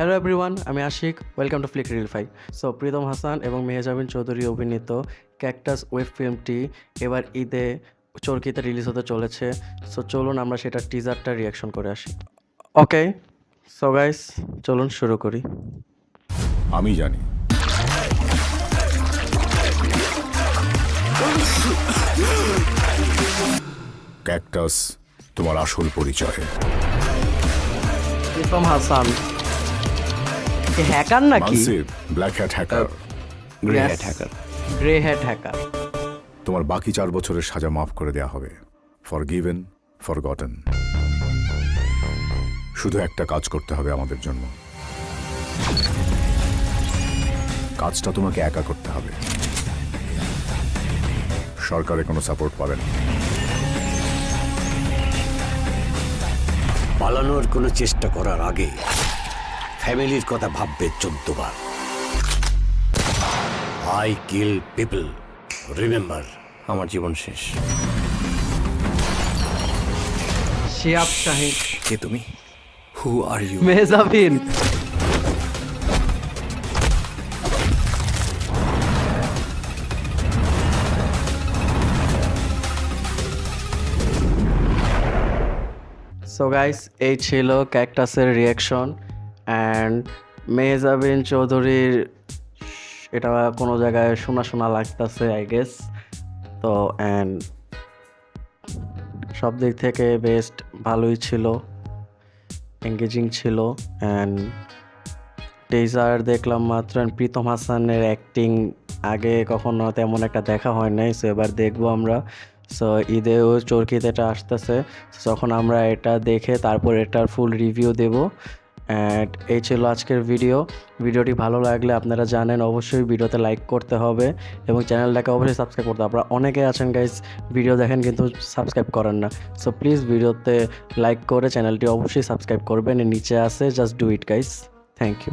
Hello everyone, আমি Ashik. Welcome to Flick Reelfy. So Pritom Hasan এবং মেহজাবিন চৌধুরী অভিনীত ক্যাকটাস ওয়েব ফিল্মটি এবার ঈদে চরকিতে রিলিজ হতে চলেছে। সো চলুন আমরা সেটার টিজারটা রিয়াকশন করে আসি। ওকে, সো গাইস চলুন শুরু করি। আমি জানি ক্যাকটাস তোমার আসল পরিচয়। প্রীতম হাসান হ্যাকার নাকি? মানসির black hat hacker, grey hat hacker. তোমার বাকি 4 বছরের সাজা মাফ করে দেয়া হবে। Forgiven, forgotten. শুধু একটা কাজ করতে হবে আমাদের জন্য। কাজটা তোমাকে একা করতে হবে, সরকারের কোনো সাপোর্ট পাবে না। পালানোর কোনো চেষ্টা করার আগে ফ্যামিলির কথা ভাববে 14 বার। I kill people, remember. আমার জীবন শেষ। শিহাব শাহিন, কে তুমি? Who are you? Mehjabin. So guys, এই ছিল ক্যাকটাসের রিয়াকশন। অ্যান্ড মেহজাবিন চৌধুরীর এটা কোনো জায়গায় শোনা শোনা লাগতেছে আই গেস। তো অ্যান্ড সব দিক থেকে বেস্ট ভালোই ছিল, এঙ্গেজিং ছিল। অ্যান্ড টিজার দেখলাম মাত্র। অ্যান্ড প্রীতম হাসানের অ্যাক্টিং আগে কখনো তেমন একটা দেখা হয় নাই, সো এবার দেখবো আমরা। সো ঈদেও চরকিতে এটা আসতেছে, যখন আমরা এটা দেখে তারপর এটার ফুল রিভিউ দেব। অ্যান্ড এই ছিল আজকের ভিডিওটি ভালো লাগলে আপনারা জানেন অবশ্যই ভিডিওতে লাইক করতে হবে এবং চ্যানেলটাকে অবশ্যই সাবস্ক্রাইব করতে হবে। আপনারা অনেকে আছেন গাইজ ভিডিও দেখেন কিন্তু সাবস্ক্রাইব করেন না। সো প্লিজ ভিডিওতে লাইক করে চ্যানেলটি অবশ্যই সাবস্ক্রাইব করবেন। নিচে আছে, just do it guys. Thank you.